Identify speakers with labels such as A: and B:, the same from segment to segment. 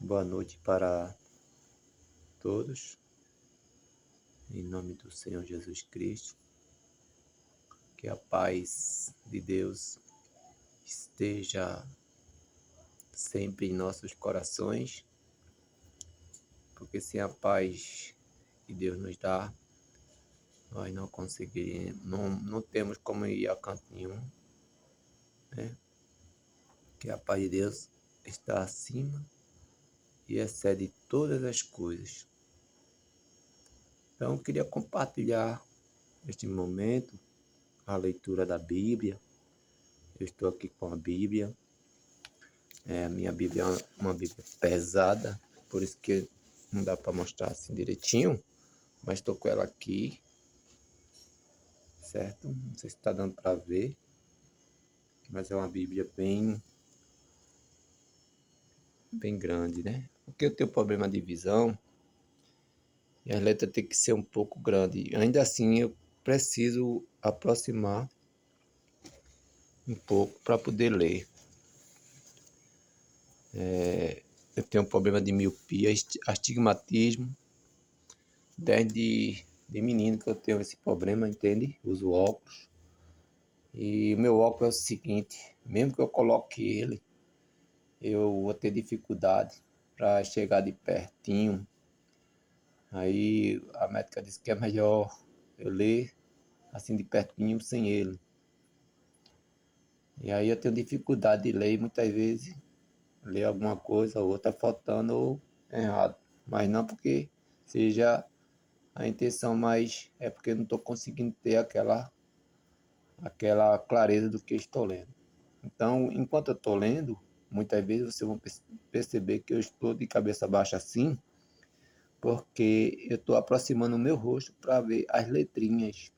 A: Boa noite para todos, em nome do Senhor Jesus Cristo. Que a paz de Deus esteja sempre em nossos corações, porque sem a paz que Deus nos dá, nós não conseguiremos, não temos como ir a canto nenhum, né? Que a paz de Deus está acima e excede todas as coisas. Então, eu queria compartilhar neste momento a leitura da Bíblia. Eu estou aqui com a Bíblia. A minha Bíblia é uma Bíblia pesada, por isso que não dá para mostrar assim direitinho, mas estou com ela aqui, certo? Não sei se está dando para ver, mas é uma Bíblia bem grande, né? Porque eu tenho problema de visão e as letras tem que ser um pouco grande. Ainda assim, eu preciso aproximar um pouco para poder ler. Eu tenho um problema de miopia, astigmatismo, desde menino que eu tenho esse problema, entende? Uso óculos. E o meu óculos é o seguinte, mesmo que eu coloque ele, eu vou ter dificuldade para chegar de pertinho. Aí a médica disse que é melhor eu ler assim de pertinho sem ele. E aí eu tenho dificuldade de ler, muitas vezes ler alguma coisa ou outra faltando ou errado. Mas não porque seja a intenção, mas é porque eu não estou conseguindo ter aquela clareza do que estou lendo. Então, enquanto eu estou lendo, muitas vezes vocês vão perceber que eu estou de cabeça baixa assim, porque eu estou aproximando o meu rosto para ver as letrinhas.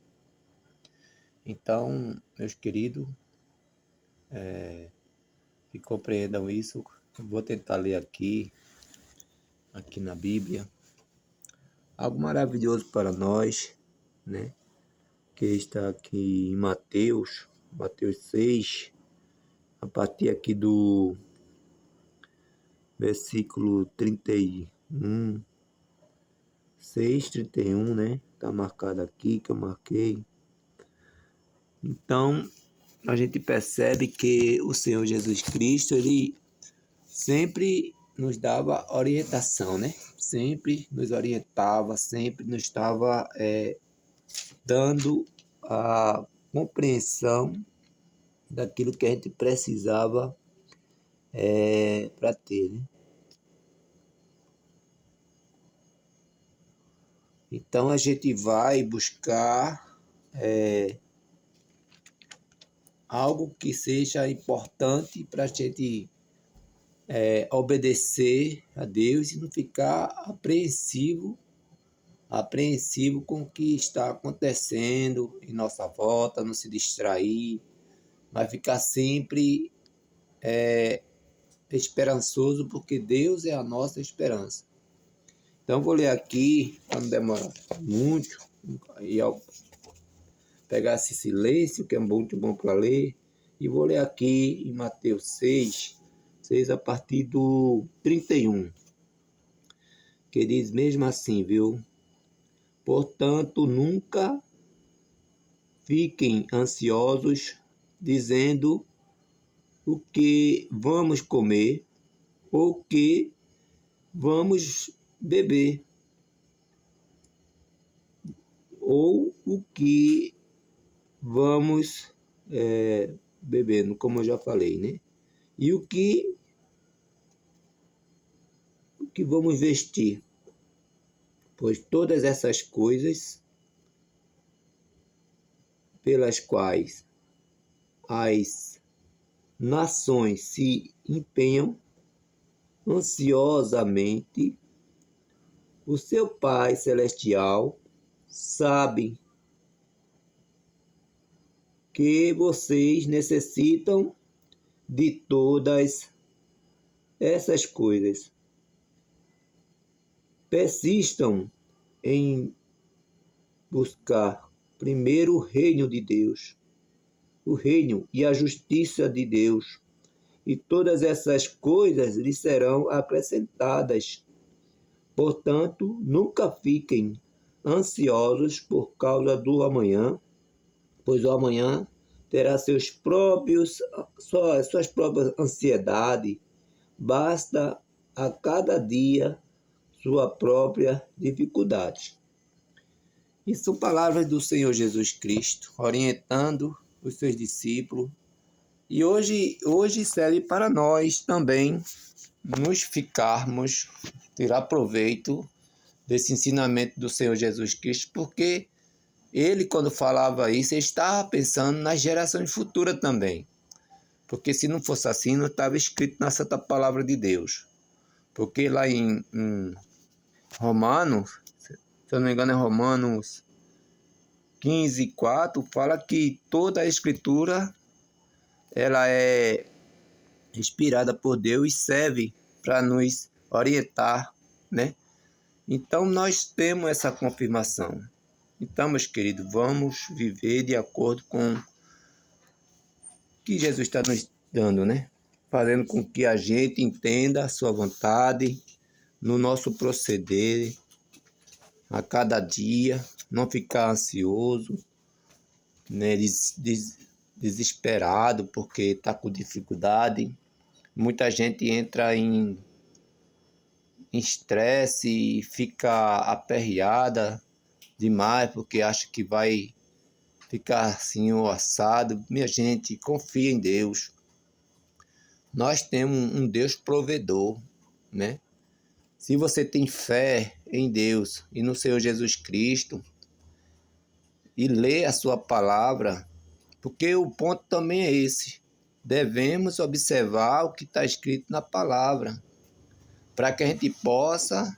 A: Então, meus queridos, que compreendam isso, eu vou tentar ler aqui na Bíblia, algo maravilhoso para nós, né? Que está aqui em Mateus 6, a partir aqui do versículo 31, 6:31, né? Tá marcado aqui, que eu marquei. Então, a gente percebe que o Senhor Jesus Cristo, ele sempre nos dava orientação, né? Sempre nos orientava, sempre nos estava dando a compreensão daquilo que a gente precisava para ter, né? Então a gente vai buscar algo que seja importante para a gente obedecer a Deus e não ficar apreensivo com o que está acontecendo em nossa volta, não se distrair, mas ficar sempre esperançoso, porque Deus é a nossa esperança. Então vou ler aqui, para não demorar muito, e ao pegar esse silêncio, que é muito bom para ler, e vou ler aqui em Mateus 6 a partir do 31, que diz mesmo assim, viu? Portanto, nunca fiquem ansiosos, dizendo o que vamos comer ou o que vamos beber, ou o que vamos beber, como eu já falei, né? E o que vamos vestir, pois todas essas coisas pelas quais as nações se empenham ansiosamente, o seu Pai Celestial sabe que vocês necessitam de todas essas coisas. Persistam em buscar primeiro o reino de Deus, o reino e a justiça de Deus, e todas essas coisas lhe serão acrescentadas. Portanto, nunca fiquem ansiosos por causa do amanhã, pois o amanhã terá suas próprias ansiedades. Basta a cada dia sua própria dificuldade. E são palavras do Senhor Jesus Cristo, orientando os seus discípulos. E hoje serve para nós também nos ficarmos, tirar proveito desse ensinamento do Senhor Jesus Cristo, porque ele, quando falava isso, ele estava pensando nas gerações futuras também. Porque se não fosse assim, não estava escrito na Santa Palavra de Deus. Porque lá em Romanos, se eu não me engano é Romanos 15:4, fala que toda a Escritura ela é inspirada por Deus e serve para nos orientar, né? Então nós temos essa confirmação. Então, meus queridos, vamos viver de acordo com o que Jesus está nos dando, né? Fazendo com que a gente entenda a sua vontade no nosso proceder a cada dia, não ficar ansioso, né? Desesperado porque está com dificuldade. Muita gente entra em estresse e fica aperreada demais porque acha que vai ficar assim ou assado. Minha gente, confia em Deus. Nós temos um Deus provedor, né? Se você tem fé em Deus e no Senhor Jesus Cristo e lê a sua palavra, porque o ponto também é esse. Devemos observar o que está escrito na palavra, para que a gente possa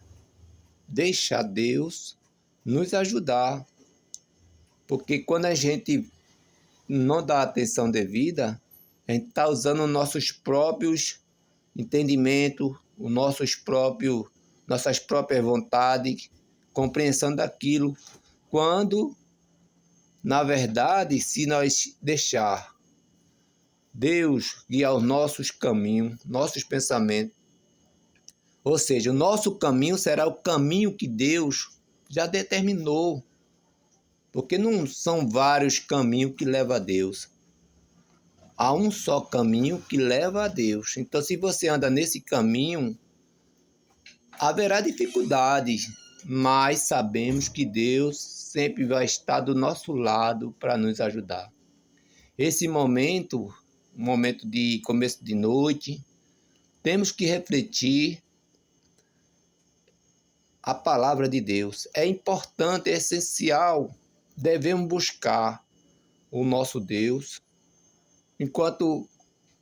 A: deixar Deus nos ajudar. Porque quando a gente não dá atenção devida, a gente está usando nossos próprios entendimentos, nossas próprias vontades, compreensão daquilo, quando, na verdade, se nós deixar Deus guiar os nossos caminhos, nossos pensamentos, ou seja, o nosso caminho será o caminho que Deus já determinou, porque não são vários caminhos que levam a Deus. Há um só caminho que leva a Deus. Então, se você anda nesse caminho, haverá dificuldades, mas sabemos que Deus sempre vai estar do nosso lado para nos ajudar. Esse momento de começo de noite, temos que refletir a palavra de Deus. É importante, é essencial. Devemos buscar o nosso Deus enquanto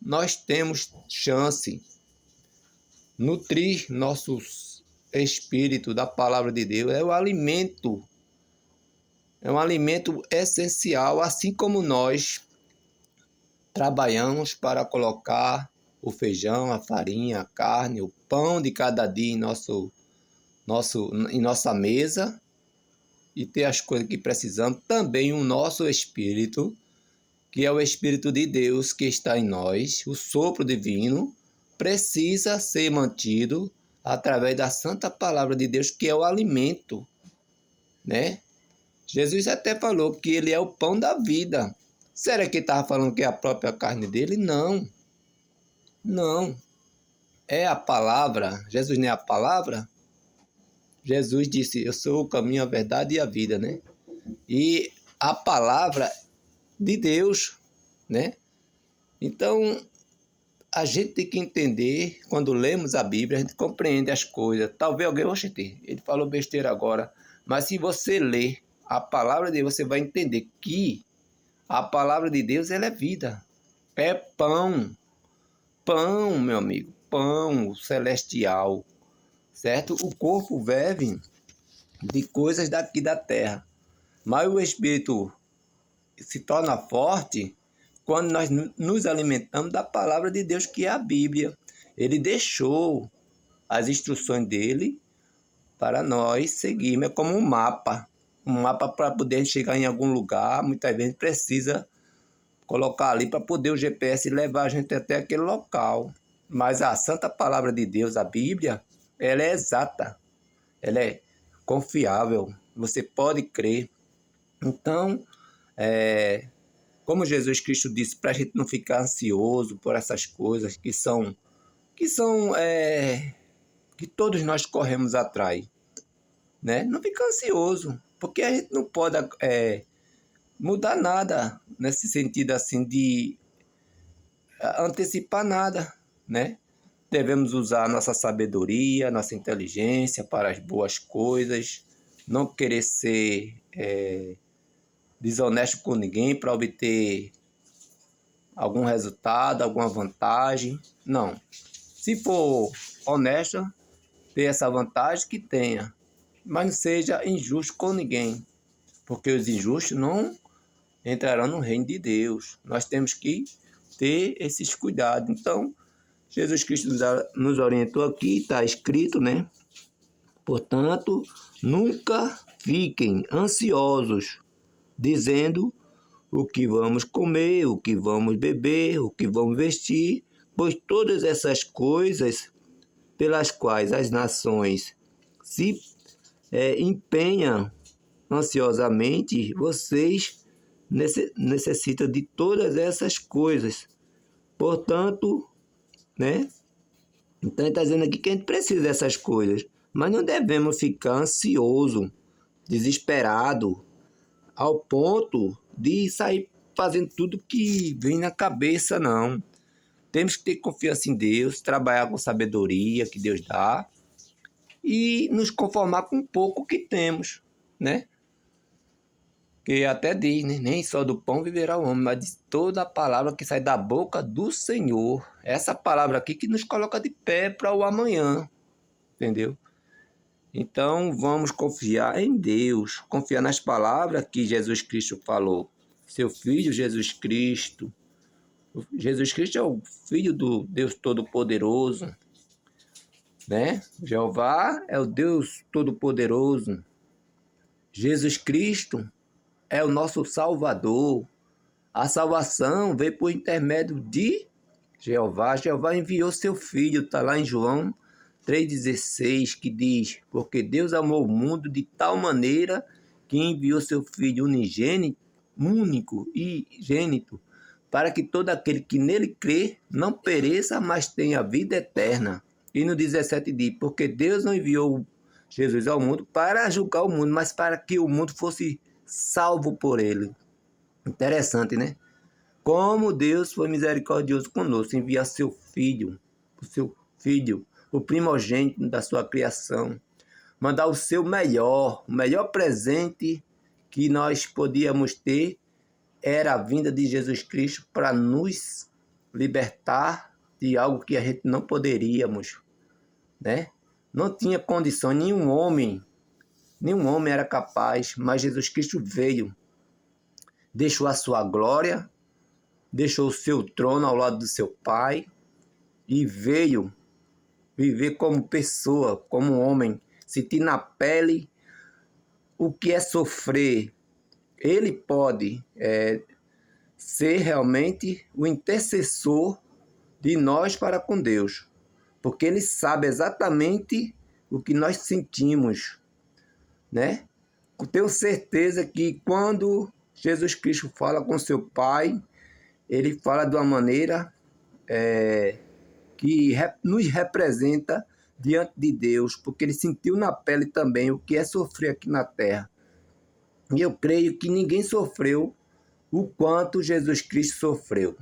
A: nós temos chance. Nutrir nosso espírito da palavra de Deus é um alimento essencial, assim como nós trabalhamos para colocar o feijão, a farinha, a carne, o pão de cada dia em nossa mesa e ter as coisas que precisamos, também o nosso espírito, que é o Espírito de Deus que está em nós, o sopro divino, precisa ser mantido através da santa palavra de Deus, que é o alimento, né? Jesus até falou que ele é o pão da vida. Será que ele estava falando que é a própria carne dele? Não. Não. É a palavra. Jesus não é a palavra? Jesus disse, eu sou o caminho, a verdade e a vida, né? E a palavra de Deus, né? Então, a gente tem que entender, quando lemos a Bíblia, a gente compreende as coisas. Talvez alguém, ele falou besteira agora, mas se você ler a palavra de Deus, você vai entender que a palavra de Deus, ela é vida. É pão. Pão, meu amigo, pão celestial, certo? O corpo vive de coisas daqui da terra, mas o espírito se torna forte quando nós nos alimentamos da palavra de Deus, que é a Bíblia. Ele deixou as instruções dele para nós seguirmos. É como um mapa para poder chegar em algum lugar. Muitas vezes precisa colocar ali para poder o GPS levar a gente até aquele local. Mas a santa palavra de Deus, a Bíblia, ela é exata, ela é confiável, você pode crer. Então, como Jesus Cristo disse, para a gente não ficar ansioso por essas coisas que todos nós corremos atrás, né? Não ficar ansioso, porque a gente não pode mudar nada nesse sentido assim de antecipar nada, né? Devemos usar nossa sabedoria, nossa inteligência para as boas coisas, não querer ser desonesto com ninguém para obter algum resultado, alguma vantagem. Não. Se for honesto, ter essa vantagem, que tenha. Mas não seja injusto com ninguém, porque os injustos não entrarão no reino de Deus. Nós temos que ter esses cuidados. Então, Jesus Cristo nos orientou aqui, está escrito, né? Portanto, nunca fiquem ansiosos, dizendo o que vamos comer, o que vamos beber, o que vamos vestir, pois todas essas coisas pelas quais as nações se empenham ansiosamente, vocês necessitam de todas essas coisas. Portanto, né? Então ele está dizendo aqui que a gente precisa dessas coisas, mas não devemos ficar ansioso, desesperado, ao ponto de sair fazendo tudo que vem na cabeça, não. Temos que ter confiança em Deus, trabalhar com sabedoria que Deus dá e nos conformar com o pouco que temos, né? Que até diz, né? Nem só do pão viverá o homem, mas de toda a palavra que sai da boca do Senhor. Essa palavra aqui que nos coloca de pé para o amanhã, entendeu? Então vamos confiar em Deus, confiar nas palavras que Jesus Cristo falou. Seu Filho Jesus Cristo. Jesus Cristo é o Filho do Deus Todo-Poderoso, né? Jeová é o Deus Todo-Poderoso. Jesus Cristo é o nosso Salvador. A salvação veio por intermédio de Jeová. Jeová enviou seu Filho, está lá em João 3,16, que diz: porque Deus amou o mundo de tal maneira que enviou seu Filho unigênito, único e gênito, para que todo aquele que nele crê não pereça, mas tenha vida eterna. E no 17 diz: porque Deus não enviou Jesus ao mundo para julgar o mundo, mas para que o mundo fosse salvo por ele. Interessante, né? Como Deus foi misericordioso conosco, enviar seu filho, o primogênito da sua criação, mandar o melhor presente que nós podíamos ter era a vinda de Jesus Cristo para nos libertar de algo que a gente não poderíamos, né? Não tinha condições, nenhum homem era capaz, mas Jesus Cristo veio, deixou a sua glória, deixou o seu trono ao lado do seu Pai e veio viver como pessoa, como homem, sentir na pele o que é sofrer. Ele pode ser realmente o intercessor de nós para com Deus, porque ele sabe exatamente o que nós sentimos, né? Eu tenho certeza que quando Jesus Cristo fala com seu Pai, ele fala de uma maneira que nos representa diante de Deus, porque ele sentiu na pele também o que é sofrer aqui na terra. E eu creio que ninguém sofreu o quanto Jesus Cristo sofreu,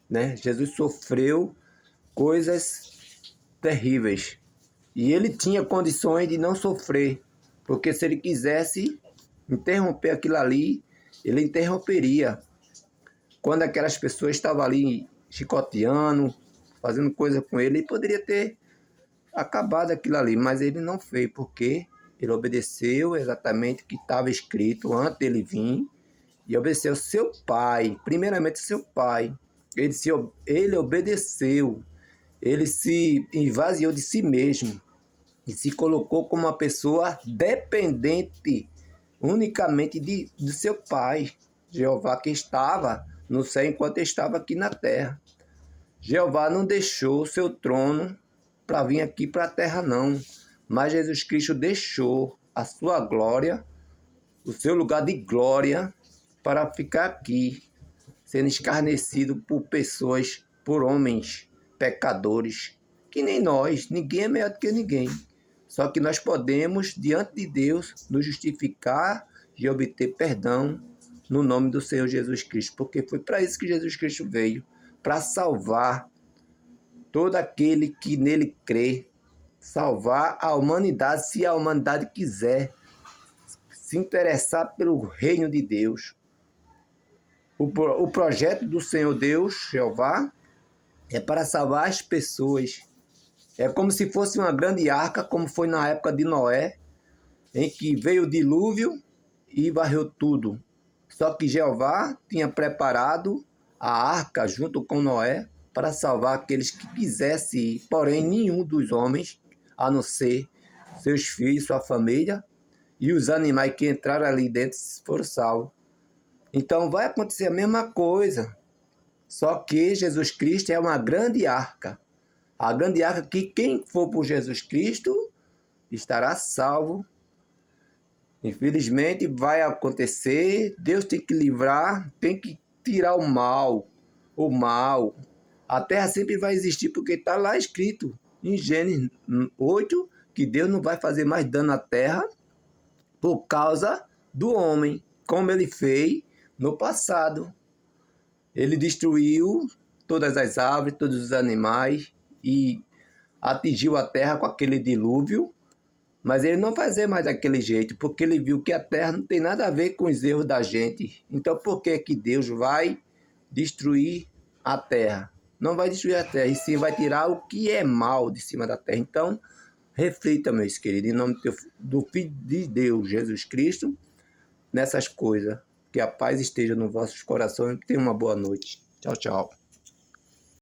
A: né? Jesus sofreu coisas terríveis e ele tinha condições de não sofrer, porque se ele quisesse interromper aquilo ali, ele interromperia. Quando aquelas pessoas estavam ali chicoteando, fazendo coisa com ele, ele poderia ter acabado aquilo ali, mas ele não fez, porque ele obedeceu exatamente o que estava escrito antes dele vir, e obedeceu seu pai, primeiramente seu pai. Ele obedeceu, ele se esvaziou de si mesmo e se colocou como uma pessoa dependente unicamente de seu pai, Jeová, que estava no céu enquanto estava aqui na terra. Jeová não deixou o seu trono para vir aqui para a terra, não. Mas Jesus Cristo deixou a sua glória, o seu lugar de glória, para ficar aqui, sendo escarnecido por pessoas, por homens pecadores, que nem nós, ninguém é melhor do que ninguém. Só que nós podemos, diante de Deus, nos justificar e obter perdão no nome do Senhor Jesus Cristo, porque foi para isso que Jesus Cristo veio, para salvar todo aquele que nele crê, salvar a humanidade, se a humanidade quiser se interessar pelo reino de Deus. O projeto do Senhor Deus, Jeová, é para salvar as pessoas. É como se fosse uma grande arca, como foi na época de Noé, em que veio o dilúvio e varreu tudo. Só que Jeová tinha preparado a arca junto com Noé para salvar aqueles que quisessem ir. Porém, nenhum dos homens, a não ser seus filhos, sua família e os animais que entraram ali dentro, foram salvos. Então vai acontecer a mesma coisa. Só que Jesus Cristo é uma grande arca. A grande arca que quem for por Jesus Cristo estará salvo. Infelizmente vai acontecer, Deus tem que livrar, tem que tirar o mal. A terra sempre vai existir porque está lá escrito em Gênesis 8 que Deus não vai fazer mais dano à terra por causa do homem, como ele fez no passado. Ele destruiu todas as árvores, todos os animais e atingiu a terra com aquele dilúvio. Mas ele não vai fazer mais daquele jeito, porque ele viu que a terra não tem nada a ver com os erros da gente. Então por que Deus vai destruir a terra? Não vai destruir a terra, e sim vai tirar o que é mal de cima da terra. Então, reflita, meus queridos, em nome do Filho de Deus, Jesus Cristo, nessas coisas. Que a paz esteja nos vossos corações e que tenham uma boa noite. Tchau, tchau.